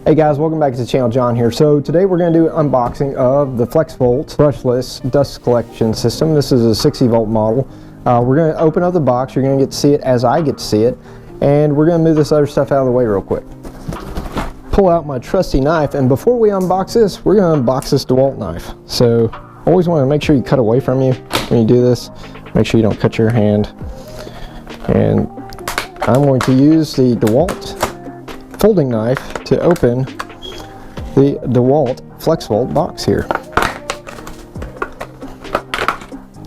Hey guys, welcome back to the channel. John here. So today we're going to do an unboxing of the Flexvolt brushless dust collection system. This is a 60 volt model. We're going to open up the box. You're going to get to see it as I get to see it, and we're going to move this other stuff out of the way real quick. Pull out my trusty knife, and before we unbox this, we're going to unbox this DeWalt knife. So always want to make sure you cut away from you when you do this. Make sure you don't cut your hand. And I'm going to use the DeWalt folding knife to open the DeWalt Flexvolt box here.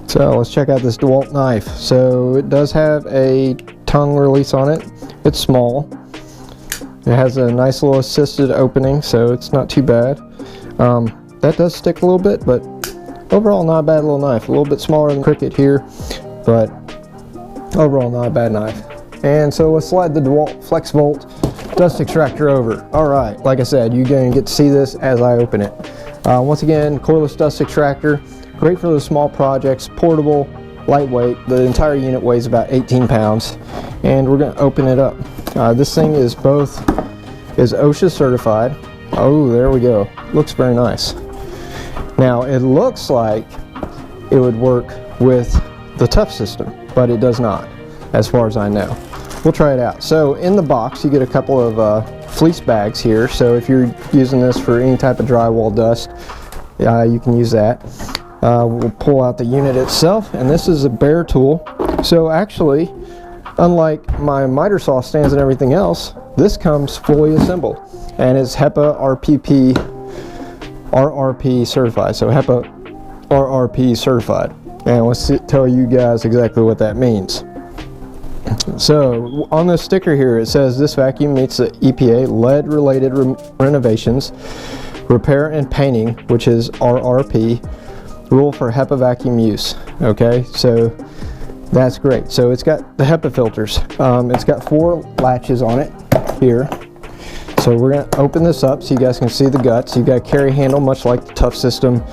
So let's check out this DeWalt knife. So it does have a tongue release on it. It's small. It has a nice little assisted opening, so it's not too bad. That does stick a little bit, but overall not a bad little knife. A little bit smaller than Cricut here, but overall not a bad knife. And so let's slide the DeWalt Flexvolt Dust Extractor over. Alright, like I said, you're going to get to see this as I open it. Once again, cordless dust extractor, great for those small projects, portable, lightweight. The entire unit weighs about 18 pounds, and we're going to open it up. This thing is OSHA certified. Oh, there we go. Looks very nice. Now, it looks like it would work with the Tough system, but it does not, as far as I know. We'll try it out. So in the box you get a couple of fleece bags here, so if you're using this for any type of drywall dust, you can use that. We'll pull out the unit itself, and this is a bare tool. So actually, unlike my miter saw stands and everything else, this comes fully assembled, and it's HEPPA RRP certified. So HEPPA RRP certified, and let's tell you guys exactly what that means. So on the sticker here it says this vacuum meets the EPA lead related renovations, repair and painting, which is RRP, rule for HEPPA vacuum use. Okay, so that's great. So it's got the HEPPA filters. It's got 4 latches on it here. So we're going to open this up so you guys can see the guts. You've got a carry handle much like the Tough system.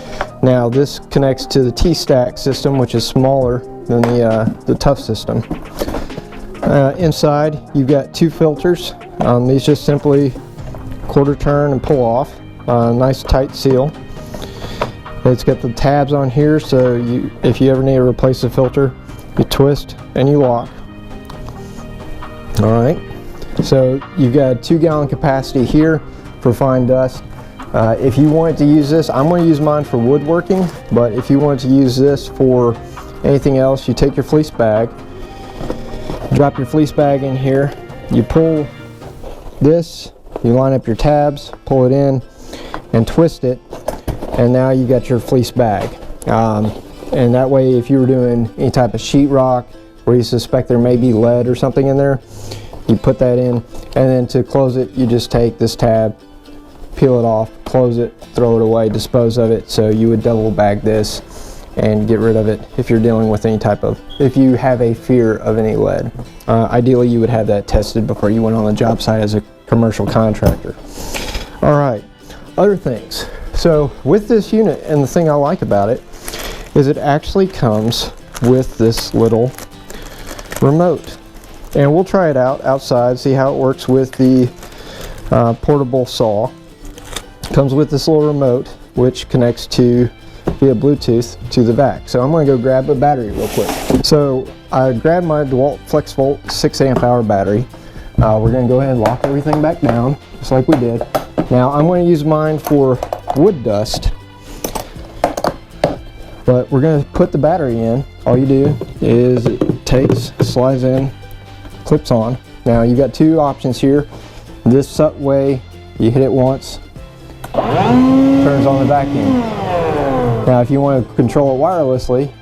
Now this connects to the T-stack system, which is smaller than the Tough system. Inside you've got 2 filters. These just simply quarter turn and pull off. Nice tight seal. It's got the tabs on here, so if you ever need to replace the filter, you twist and you lock. Alright, so you've got a 2-gallon capacity here for fine dust. If you wanted to use this, I'm going to use mine for woodworking, but if you wanted to use this for anything else, you take your fleece bag, drop your fleece bag in here, you pull this, you line up your tabs, pull it in and twist it, and now you got your fleece bag. And that way, if you were doing any type of sheetrock where you suspect there may be lead or something in there, you put that in, and then to close it you just take this tab, peel it off, close it, throw it away, dispose of it. So you would double bag this and get rid of it if you're dealing with any type of, if you have a fear of any lead. Ideally you would have that tested before you went on the job site as a commercial contractor. Alright, other things. So with this unit, and the thing I like about it is it actually comes with this little remote. And we'll try it out outside, see how it works with the portable saw. It comes with this little remote which connects to via Bluetooth to the vac. So I'm going to go grab a battery real quick. So I grabbed my DeWalt Flexvolt 6 amp hour battery. We're going to go ahead and lock everything back down just like we did. Now I'm going to use mine for wood dust, but we're going to put the battery in. All you do is it takes, slides in, clips on. Now you've got 2 options here. This way you hit it once, turns on the vacuum. Now if you want to control it wirelessly,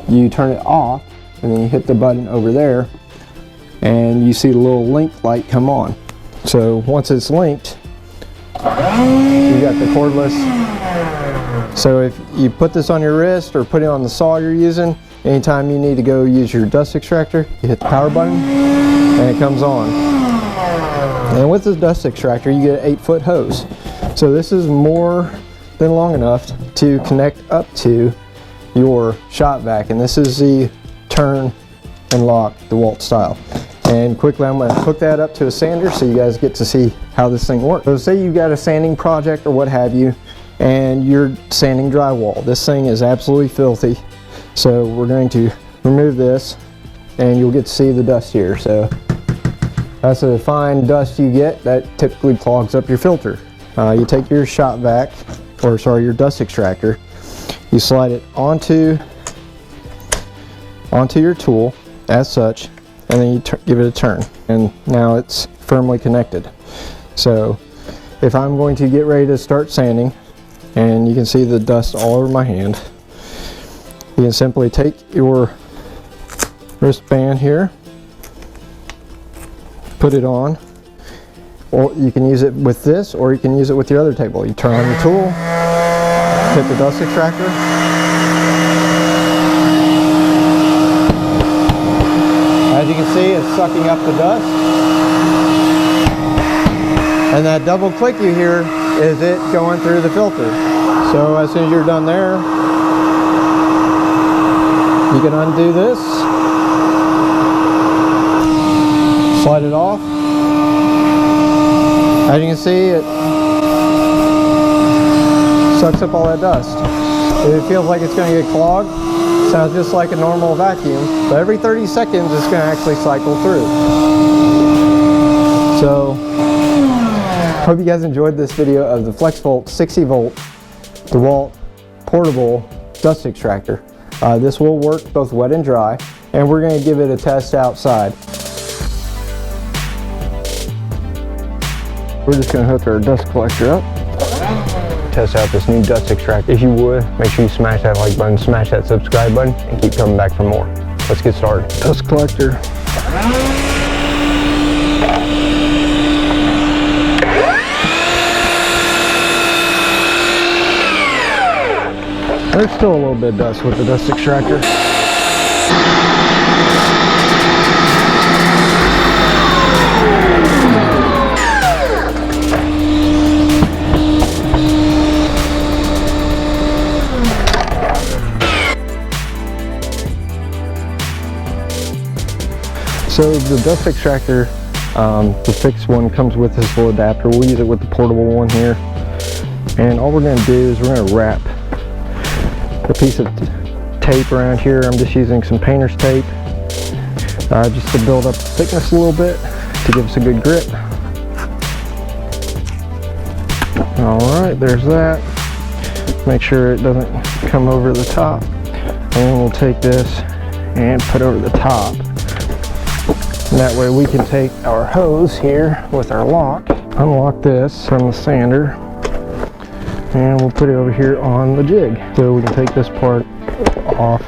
you turn it off and then you hit the button over there and you see the little link light come on. So once it's linked, you got the cordless. So if you put this on your wrist or put it on the saw you're using, anytime you need to go use your dust extractor, you hit the power button and it comes on. And with this dust extractor you get an 8-foot hose. So this is more than long enough to connect up to your shop vac, and this is the turn and lock DeWalt style. And quickly I'm going to hook that up to a sander so you guys get to see how this thing works. So say you've got a sanding project or what have you, and you're sanding drywall. This thing is absolutely filthy. So we're going to remove this and you'll get to see the dust here. So that's the fine dust you get that typically clogs up your filter. You take your shop vac, or sorry, your dust extractor, you slide it onto your tool as such, and then you give it a turn, and now it's firmly connected. So if I'm going to get ready to start sanding, and you can see the dust all over my hand, you can simply take your wristband here, put it on, or you can use it with this, or you can use it with your other table. You turn on your tool, hit the dust extractor, as you can see, it's sucking up the dust, and that double click you hear is it going through the filter. So as soon as you're done there, you can undo this, slide it off. As you can see, it sucks up all that dust. It feels like it's going to get clogged. Sounds just like a normal vacuum, but every 30 seconds it's going to actually cycle through. So, hope you guys enjoyed this video of the Flexvolt 60 volt DeWalt portable dust extractor. This will work both wet and dry, and we're going to give it a test outside. We're just going to hook our dust collector up. Test out this new dust extractor. If you would, make sure you smash that like button, smash that subscribe button, and keep coming back for more. Let's get started. Dust collector. There's still a little bit of dust with the dust extractor. So the dust extractor, the fixed one comes with this little adapter. We'll use it with the portable one here. And all we're going to do is we're going to wrap a piece of tape around here. I'm just using some painter's tape just to build up the thickness a little bit to give us a good grip. Alright, there's that. Make sure it doesn't come over the top. And then we'll take this and put over the top. And that way we can take our hose here with our lock, unlock this from the sander, and we'll put it over here on the jig. So we can take this part off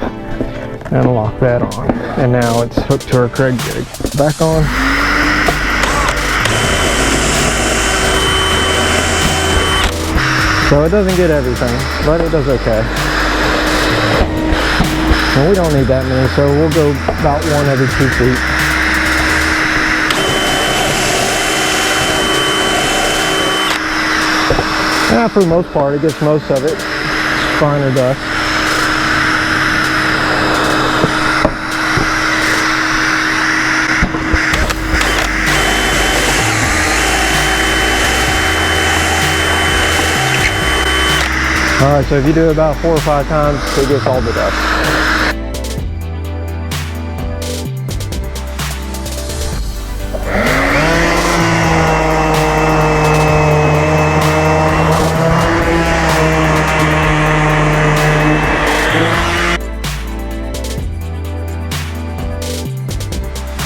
and lock that on. And now it's hooked to our Craig jig. Back on. So it doesn't get everything, but it does okay. And we don't need that many, so we'll go about 1 every 2 feet. For the most part, it gets most of it. It's finer dust. Alright, so if you do it about 4 or 5 times, it gets all the dust.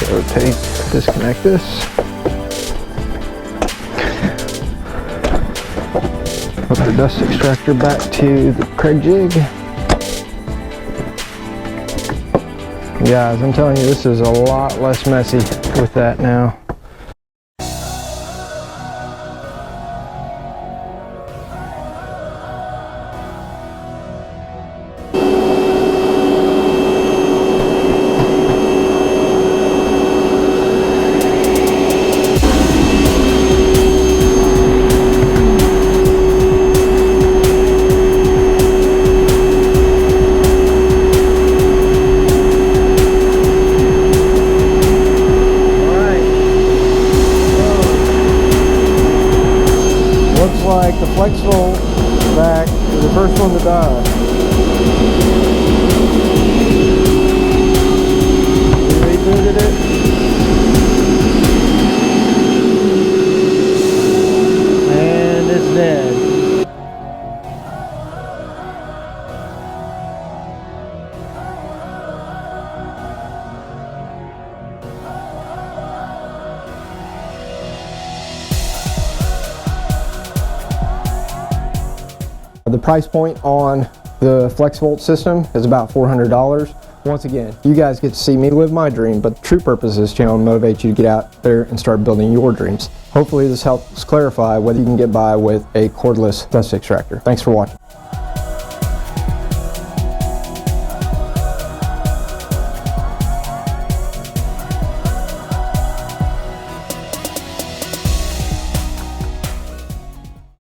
So disconnect this. Put the dust extractor back to the Craig jig. Guys, I'm telling you, this is a lot less messy with that now. Flexvolt back to the first one to die. We rebooted it. And it's dead. The price point on the Flexvolt system is about $400. Once again, you guys get to see me live my dream, but the true purpose of this channel is to motivate you to get out there and start building your dreams. Hopefully this helps clarify whether you can get by with a cordless dust extractor. Thanks for watching.